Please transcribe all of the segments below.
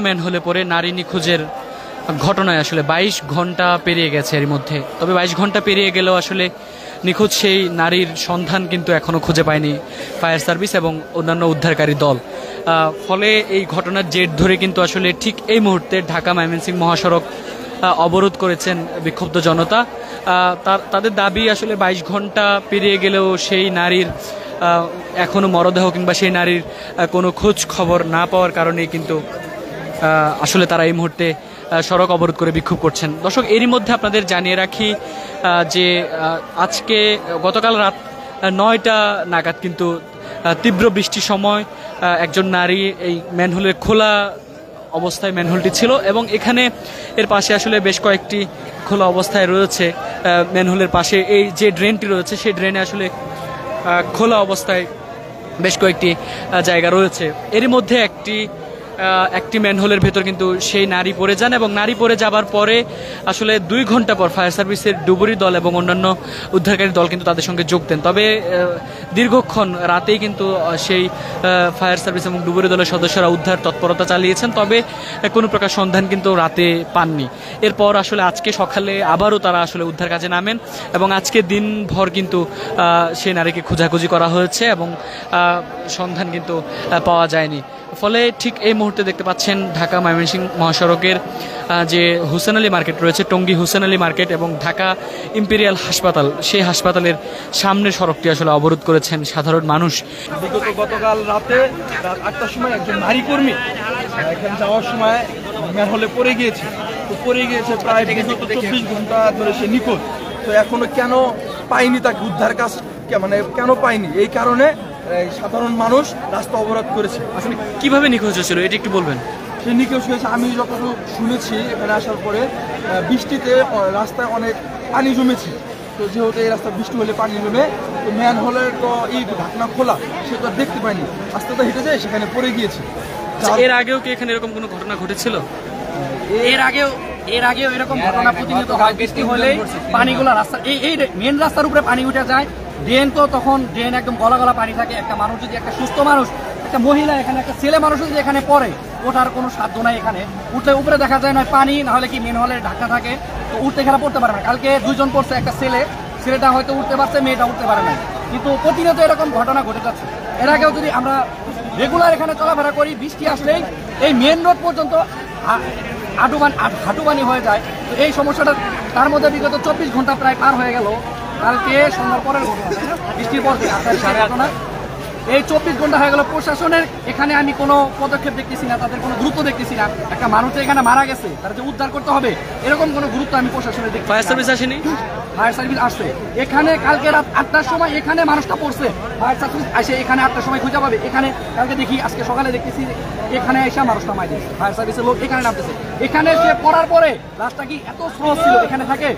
ম্যানহোলে পড়ে নারী নিখোঁজের ঘটনায় আসলে 22 ঘন্টা পেরিয়ে গেছে এর মধ্যে। তবে 22 ঘন্টা পেরিয়ে গেলেও আসলে নিখোঁজ সেই নারীর সন্ধান কিন্তু এখনও খুঁজে পায়নি ফায়ার সার্ভিস এবং অন্যান্য উদ্ধারকারী দল। ফলে এই ঘটনার জের ধরে কিন্তু আসলে ঠিক এই মুহূর্তে ঢাকা ময়মনসিংহ মহাসড়ক অবরোধ করেছেন বিক্ষুব্ধ জনতা। তাদের দাবি আসলে 22 ঘন্টা পেরিয়ে গেলেও সেই নারীর এখনও মরদেহ কিংবা সেই নারীর কোনো খোঁজ খবর না পাওয়ার কারণেই কিন্তু আসলে তারা এই মুহূর্তে সড়ক অবরোধ করে বিক্ষোভ করছেন। দর্শক, এরই মধ্যে আপনাদের জানিয়ে রাখি যে আজকে গতকাল রাত 9টা নাগাদ কিন্তু তীব্র বৃষ্টির সময় একজন নারী এই ম্যানহোলের খোলা অবস্থায় ম্যানহোলটি ছিল এবং এখানে এর পাশে আসলে বেশ কয়েকটি খোলা অবস্থায় রয়েছে। ম্যানহোলের পাশে এই যে ড্রেনটি রয়েছে সেই ড্রেনে আসলে খোলা অবস্থায় বেশ কয়েকটি জায়গা রয়েছে। এরই মধ্যে একটি ম্যানহোলের ভেতর কিন্তু সেই নারী পড়ে যান এবং নারী পড়ে যাবার পরে আসলে 2 ঘন্টা পর ফায়ার সার্ভিসের ডুবুরি দল এবং অন্যান্য উদ্ধারকারী দল কিন্তু তাদের সঙ্গে যোগ দেন। তবে দীর্ঘক্ষণ রাতেই কিন্তু সেই ফায়ার সার্ভিস এবং ডুবুরি দলের সদস্যরা উদ্ধার তৎপরতা চালিয়েছেন, তবে কোনো প্রকার সন্ধান কিন্তু রাতে পাননি। এরপর আসলে আজকে সকালে আবারও তারা আসলে উদ্ধার কাজে নামেন এবং আজকে দিনভর কিন্তু সেই নারীকে খোঁজাখুঁজি করা হয়েছে এবং সন্ধান কিন্তু পাওয়া যায়নি। ফলে ঠিক এই মুহূর্তে দেখতে পাচ্ছেন ঢাকা ময়মনসিংহ মহাসড়কের যে হুসেন আলী মার্কেট রয়েছে, টঙ্গী হুসেন আলী মার্কেট এবং ঢাকা ইম্পেরিয়াল হাসপাতাল, সেই হাসপাতালের সামনের সড়কটি আসলে অবরোধ করেছেন সাধারণ মানুষ। গতকাল রাতে রাত 8টার সময় একজন নারী কর্মী এখানে যাওয়ার সময় ম্যানহোলে পড়ে গিয়েছে। প্রায় 24 ঘন্টা ধরে সে নিখোঁজ। তো এখনো কেন পাইনি তাকে উদ্ধার কাজ, মানে কেন পাইনি, এই কারণে সাধারণ মানুষ রাস্তা অবরোধ করেছে। আসলে কিভাবে নিখোঁজ হয়েছিল এটি একটু বলবেন? সে নিখোঁজ হয়েছে আমি যতটুকু শুনেছি, এখানে আসার পরে বৃষ্টিতে রাস্তায় অনেক পানি জমেছে। তো যেহেতু এই রাস্তা বৃষ্টি হলে পানি জমে, তো ম্যানহোলের তো এই ঢাকনা খোলা, সে তো দেখতে পায়নি, রাস্তাটা হেঁটে যায় সেখানে পড়ে গিয়েছে। এর আগেও কি এখানে এরকম কোনো ঘটনা ঘটেছিল? এর আগেও এরকম ঘটনা প্রতিনিয়ত হয়। বৃষ্টি হলে পানিগুলো রাস্তা এই মেন রাস্তার উপরে পানি উঠে যায়। ড্রেন তো তখন ড্রেন একদম গলা গলা পানি থাকে। একটা মানুষ যদি, একটা সুস্থ মানুষ, একটা মহিলা, এখানে একটা ছেলে মানুষ যদি এখানে পড়ে, ওঠার কোনো সাধ্য নাই। এখানে উঠলে উপরে দেখা যায় না পানি, না হলে কি মেন হলের ঢাকা থাকে, তো উঠতে খেলা পড়তে পারে না। কালকে 2 জন পড়ছে, একটা ছেলেটা হয়তো উঠতে পারছে, মেয়েটা উঠতে পারে না। কিন্তু প্রতিনিয়ত এরকম ঘটনা ঘটে যাচ্ছে। এর আগেও যদি আমরা রেগুলার এখানে চলাফেরা করি, বৃষ্টি আসলেই এই মেন রোড পর্যন্ত হাঁটুবানি হয়ে যায়। তো এই সমস্যাটা, তার মধ্যে বিগত 24 ঘন্টা প্রায় পার হয়ে গেল। কালকে সন্ধ্যার পরের ঘটনা, বৃষ্টির পর থেকে ঘটনা, এই 24 ঘন্টা হয়ে গেল। প্রশাসনের এখানে আমি কোনো পদক্ষেপ দেখতেছি না, তাদের কোনো গুরুত্ব দেখতেছি না। একটা মানুষ এখানে মারা গেছে, তারা যে উদ্ধার করতে হবে, এরকম কোনো গুরুত্ব আমি প্রশাসনের দেখি। ফায়ার সার্ভিস আসেনি? ফায়ার সার্ভিস আসছে এখানে কালকে রাত 8টার সময়, এখানে মানুষটা পড়ছে। ফায়ার সার্ভিস আসে এখানে 8টার সময় খুঁজে পাবে। এখানে কালকে দেখি, আজকে সকালে দেখতেছি এখানে এসে মানুষটা মাই দিচ্ছে। ফায়ার সার্ভিসের লোক এখানে নামতেছে। এখানে সে পড়ার পরে রাস্তা কি এত স্লো ছিল এখানে থাকে?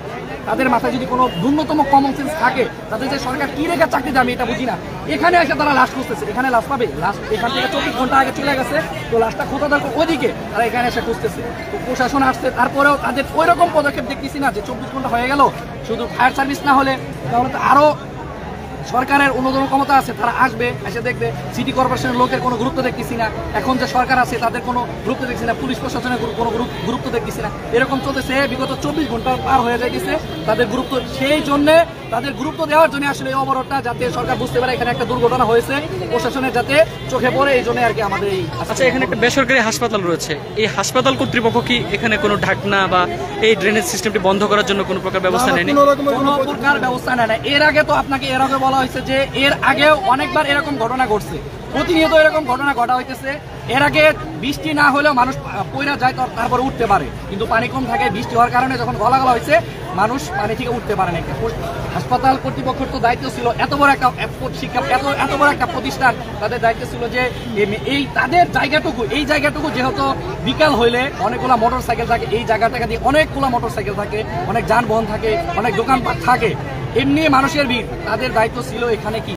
তাদের মাথায় যদি কোনো ন্যূনতম কমন সেন্স থাকে, তাদের যে সরকার কি রেখে চাকরি দেয় আমি এটা বুঝি না। এখানে এসে তারা লাশ খুঁজতেছে। এখানে লাশ পাবে? লাশ এখান থেকে 24 ঘন্টা আগে চলে গেছে, তো লাশটা খোঁজা দরকার ওইদিকে, তারা এখানে এসে খুঁজতেছে। তো প্রশাসন আসছে, তারপরেও তাদের ওই রকম পদক্ষেপ দেখতেছি না। যে 24 ঘন্টা হয়ে গেল, শুধু ফায়ার সার্ভিস না হলে তাহলে তো আরও সরকারের অন্যতম ক্ষমতা আছে, তারা আসবে, এসে দেখবে। সিটি কর্পোরেশনের লোকের কোনো গুরুত্ব দেখতেছি না। এখন যে সরকার আছে তাদের কোনো গুরুত্ব দেখছি না। পুলিশ প্রশাসনের কোনো গুরুত্ব দেখতেছি না। এরকম চলতেছে, বিগত 24 ঘন্টা পার হয়ে যাইতেছে। তাদের গুরুত্ব, সেই জন্যে তাদের গুরুত্ব দেওয়ার জন্য আসলে এই অবরোধটা, যাতে সরকার বুঝতে পারে এখানে একটা দুর্ঘটনা হয়েছে, প্রশাসনের যাতে চোখে পড়ে, এই জন্য আর কি আমাদের এই। আচ্ছা, এখানে একটা বেসরকারি হাসপাতাল রয়েছে, এই হাসপাতাল কর্তৃপক্ষ কি এখানে কোনো ঢাকনা বা এই ড্রেনেজ সিস্টেমটি বন্ধ করার জন্য কোনো প্রকার ব্যবস্থা নেয়নি? কোনো প্রকার ব্যবস্থা নেয় না। এর আগে তো আপনাকে এর আগে বলা হয়েছে যে এর আগেও অনেকবার এরকম ঘটনা ঘটছে, প্রতিনিয়ত এরকম ঘটনা ঘটা হইতেছে। এর আগে বৃষ্টি না হলেও মানুষ পয়রা যায়, তারপরে উঠতে পারে, কিন্তু পানি কম থাকে। বৃষ্টি হওয়ার কারণে যখন গলা হয়েছে, মানুষ পানি থেকে উঠতে পারে না। হাসপাতাল কর্তৃপক্ষের তো দায়িত্ব ছিল, এত বড় একটা প্রতিষ্ঠান, তাদের দায়িত্ব ছিল যে এই তাদের জায়গাটুকু, এই জায়গাটুকু যেহেতু বিকাল হইলে অনেকগুলা মোটর সাইকেল থাকে, এই জায়গাটাকে দিয়ে অনেকগুলা মোটর সাইকেল থাকে, অনেক যানবাহন থাকে, অনেক দোকানপাট থাকে, এমনি মানুষের ভিড়, তাদের দায়িত্ব ছিল এখানে কি